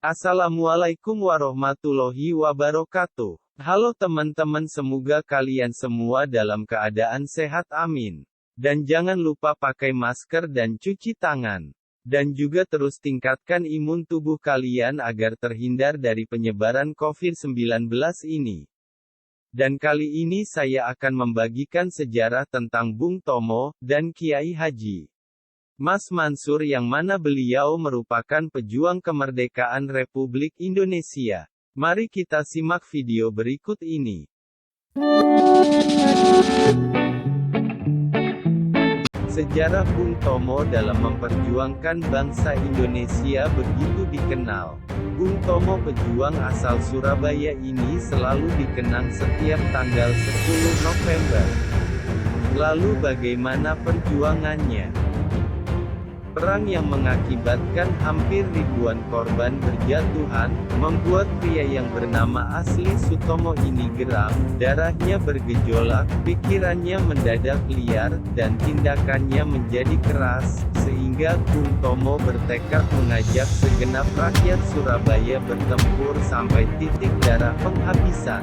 Assalamualaikum warahmatullahi wabarakatuh. Halo teman-teman, semoga kalian semua dalam keadaan sehat, amin. Dan jangan lupa pakai masker dan cuci tangan. Dan juga terus tingkatkan imun tubuh kalian agar terhindar dari penyebaran COVID-19 ini. Dan kali ini saya akan membagikan sejarah tentang Bung Tomo dan Kiai Haji Mas Mansur, yang mana beliau merupakan pejuang kemerdekaan Republik Indonesia. Mari kita simak video berikut ini. Sejarah Bung Tomo dalam memperjuangkan bangsa Indonesia begitu dikenal. Bung Tomo, pejuang asal Surabaya ini, selalu dikenang setiap tanggal 10 November. Lalu bagaimana perjuangannya? Perang yang mengakibatkan hampir ribuan korban berjatuhan, membuat pria yang bernama asli Sutomo ini geram, darahnya bergejolak, pikirannya mendadak liar, dan tindakannya menjadi keras, sehingga Bung Tomo bertekad mengajak segenap rakyat Surabaya bertempur sampai titik darah penghabisan.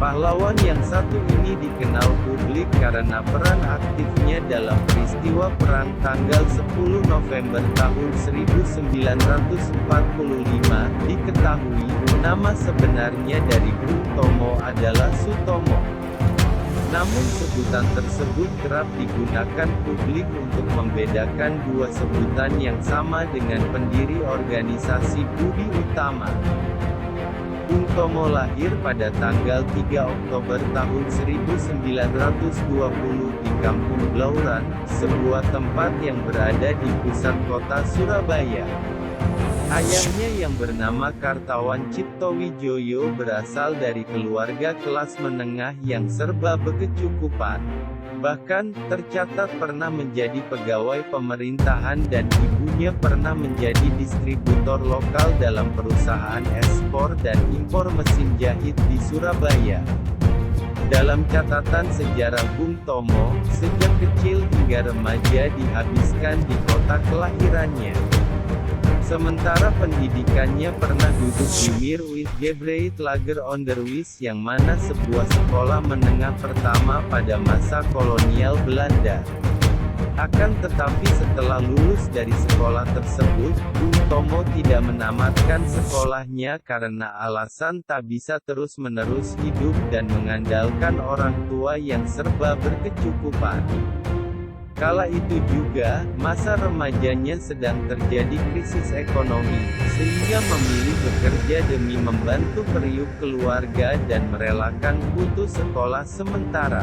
Pahlawan yang satu ini dikenal publik karena peran aktifnya dalam peristiwa perang tanggal 10 November tahun 1945. Diketahui, nama sebenarnya dari Bung Tomo adalah Sutomo. Namun sebutan tersebut kerap digunakan publik untuk membedakan dua sebutan yang sama dengan pendiri organisasi Budi Utama. Bung Tomo lahir pada tanggal 3 Oktober tahun 1920 di Kampung Blauran, sebuah tempat yang berada di pusat kota Surabaya. Ayahnya yang bernama Kartawan Ciptowijoyo berasal dari keluarga kelas menengah yang serba berkecukupan. Bahkan, tercatat pernah menjadi pegawai pemerintahan dan ibunya pernah menjadi distributor lokal dalam perusahaan ekspor dan impor mesin jahit di Surabaya. Dalam catatan sejarah Bung Tomo, sejak kecil hingga remaja dihabiskan di kota kelahirannya. Sementara pendidikannya pernah duduk di Meerwijgebreedlager Onderwijs, yang mana sebuah sekolah menengah pertama pada masa kolonial Belanda. Akan tetapi setelah lulus dari sekolah tersebut, Bung Tomo tidak menamatkan sekolahnya karena alasan tak bisa terus-menerus hidup dan mengandalkan orang tua yang serba berkecukupan. Kala itu juga, masa remajanya sedang terjadi krisis ekonomi, sehingga memilih bekerja demi membantu periuk keluarga dan merelakan putus sekolah sementara.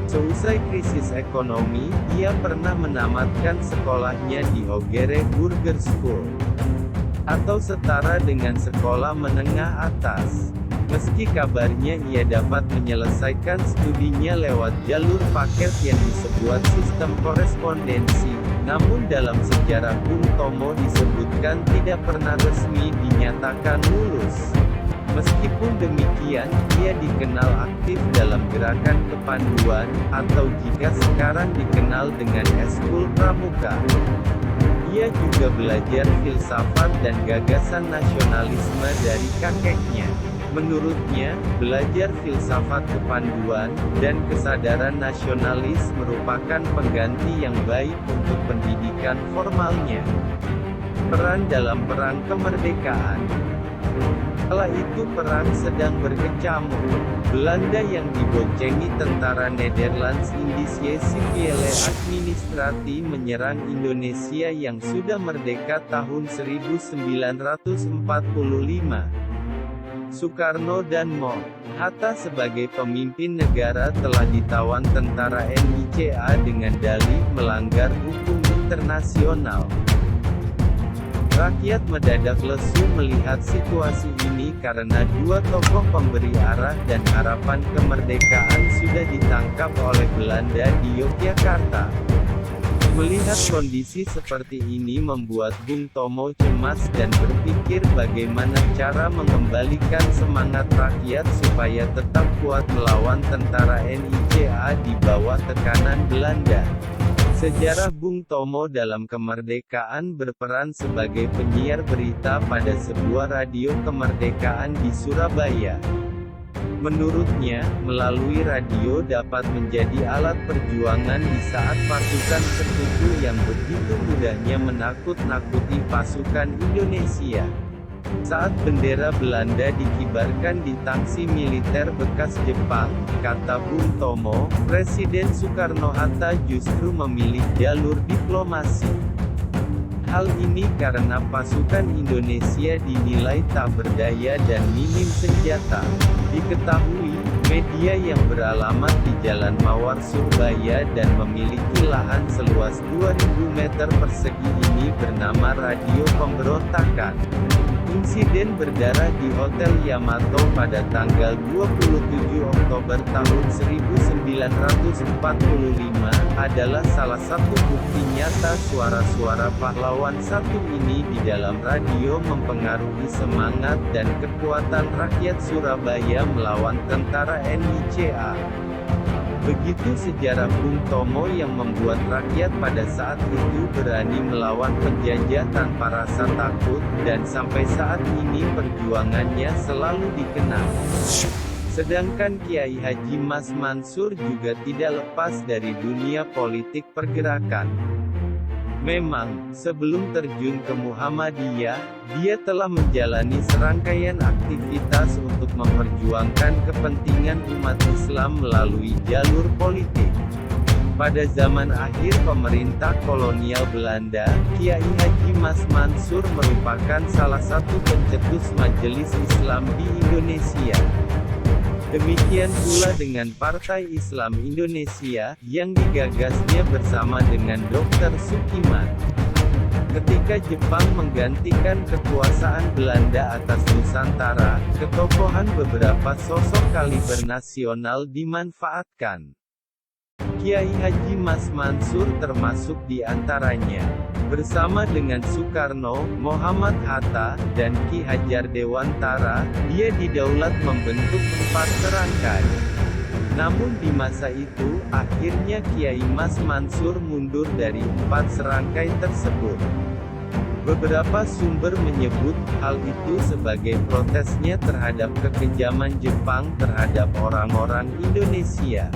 Seusai krisis ekonomi, ia pernah menamatkan sekolahnya di Ogere Burger School, atau setara dengan sekolah menengah atas. Meski kabarnya ia dapat menyelesaikan studinya lewat jalur paket yang disebut sistem korespondensi, namun dalam sejarah Bung Tomo disebutkan tidak pernah resmi dinyatakan lulus. Meskipun demikian, ia dikenal aktif dalam gerakan kepanduan, atau jika sekarang dikenal dengan Eskul Pramuka. Ia juga belajar filsafat dan gagasan nasionalisme dari kakeknya. Menurutnya, belajar filsafat kepanduan dan kesadaran nasionalis merupakan pengganti yang baik untuk pendidikan formalnya. Peran dalam Perang Kemerdekaan. Kala itu perang sedang berkecamuk. Belanda yang diboncengi tentara Nederlands Indische Civiele Administratie menyerang Indonesia yang sudah merdeka tahun 1945. Soekarno dan Mo. Hatta sebagai pemimpin negara telah ditawan tentara NICA dengan dalih melanggar hukum internasional. Rakyat mendadak lesu melihat situasi ini karena dua tokoh pemberi arah dan harapan kemerdekaan sudah ditangkap oleh Belanda di Yogyakarta. Melihat kondisi seperti ini membuat Bung Tomo cemas dan berpikir bagaimana cara mengembalikan semangat rakyat supaya tetap kuat melawan tentara NICA di bawah tekanan Belanda. Sejarah Bung Tomo dalam kemerdekaan berperan sebagai penyiar berita pada sebuah radio kemerdekaan di Surabaya. Menurutnya, melalui radio dapat menjadi alat perjuangan di saat pasukan sekutu yang begitu mudahnya menakut-nakuti pasukan Indonesia. Saat bendera Belanda dikibarkan di tangsi militer bekas Jepang, kata Bung Tomo, Presiden Soekarno-Hatta justru memilih jalur diplomasi. Hal ini karena pasukan Indonesia dinilai tak berdaya dan minim senjata. Diketahui, media yang beralamat di Jalan Mawar Surabaya dan memiliki lahan seluas 2000 meter persegi ini bernama Radio Pemberontakan. Insiden berdarah di Hotel Yamato pada tanggal 27 Oktober tahun 1945 adalah salah satu bukti nyata suara-suara pahlawan satu ini di dalam radio mempengaruhi semangat dan kekuatan rakyat Surabaya melawan tentara NICA. Begitu sejarah Bung Tomo yang membuat rakyat pada saat itu berani melawan penjajah tanpa rasa takut, dan sampai saat ini perjuangannya selalu dikenang. Sedangkan Kiai Haji Mas Mansur juga tidak lepas dari dunia politik pergerakan. Memang, sebelum terjun ke Muhammadiyah, dia telah menjalani serangkaian aktivitas untuk memperjuangkan kepentingan umat Islam melalui jalur politik. Pada zaman akhir pemerintah kolonial Belanda, Kiai Haji Mas Mansur merupakan salah satu pencetus Majelis Islam di Indonesia. Demikian pula dengan Partai Islam Indonesia, yang digagasnya bersama dengan Dr. Sukiman. Ketika Jepang menggantikan kekuasaan Belanda atas Nusantara, ketokohan beberapa sosok kaliber nasional dimanfaatkan. Kiai Haji Mas Mansur termasuk di antaranya. Bersama dengan Soekarno, Muhammad Hatta, dan Ki Hajar Dewantara, dia didaulat membentuk 4 serangkai. Namun di masa itu, akhirnya Kiai Mas Mansur mundur dari 4 serangkai tersebut. Beberapa sumber menyebut hal itu sebagai protesnya terhadap kekejaman Jepang terhadap orang-orang Indonesia.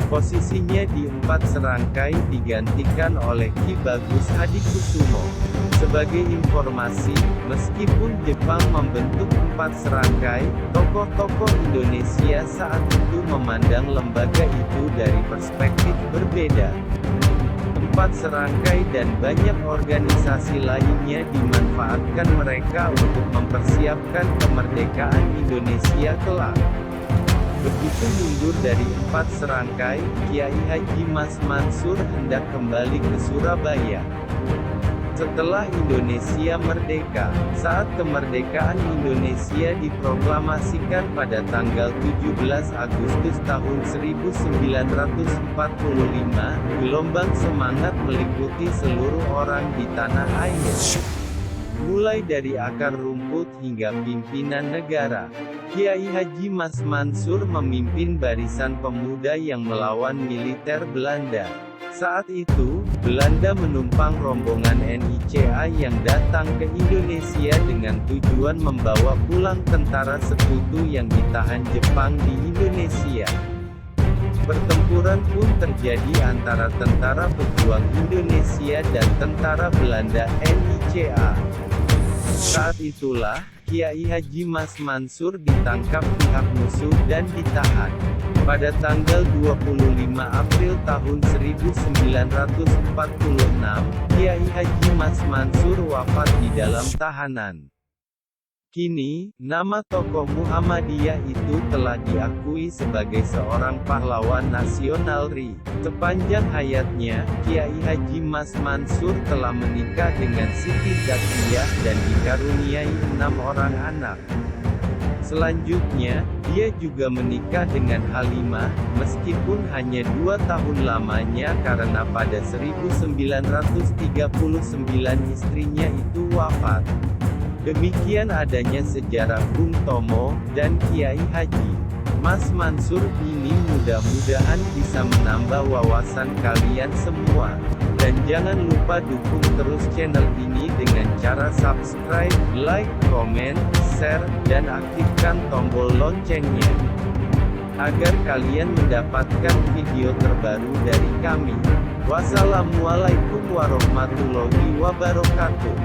Posisinya di 4 serangkai digantikan oleh Ki Bagus Hadikusumo. Sebagai informasi, meskipun Jepang membentuk 4 serangkai, tokoh-tokoh Indonesia saat itu memandang lembaga itu dari perspektif berbeda. 4 serangkai dan banyak organisasi lainnya dimanfaatkan mereka untuk mempersiapkan kemerdekaan Indonesia kelak. Begitu mundur dari 4 serangkai, Kiai Haji Mas Mansur hendak kembali ke Surabaya. Setelah Indonesia merdeka, saat kemerdekaan Indonesia diproklamasikan pada tanggal 17 Agustus tahun 1945, gelombang semangat meliputi seluruh orang di tanah air. Mulai dari akar rumput hingga pimpinan negara, Kiai Haji Mas Mansur memimpin barisan pemuda yang melawan militer Belanda. Saat itu, Belanda menumpang rombongan NICA yang datang ke Indonesia dengan tujuan membawa pulang tentara sekutu yang ditahan Jepang di Indonesia. Pertempuran pun terjadi antara tentara pejuang Indonesia dan tentara Belanda NICA. Saat itulah, Kiai Haji Mas Mansur ditangkap pihak musuh dan ditahan. Pada tanggal 25 April tahun 1946, Kiai Haji Mas Mansur wafat di dalam tahanan. Kini, nama tokoh Muhammadiyah itu telah diakui sebagai seorang pahlawan nasional RI. Sepanjang hayatnya, Kiai Haji Mas Mansur telah menikah dengan Siti Zakiyah dan dikaruniai 6 orang anak. Selanjutnya, dia juga menikah dengan Halimah, meskipun hanya 2 tahun lamanya karena pada 1939 istrinya itu wafat. Demikian adanya sejarah Bung Tomo dan Kiai Haji Mas Mansur ini mudah-mudahan bisa menambah wawasan kalian semua. Dan jangan lupa dukung terus channel ini dengan cara subscribe, like, komen, share, dan aktifkan tombol loncengnya, agar kalian mendapatkan video terbaru dari kami. Wassalamualaikum warahmatullahi wabarakatuh.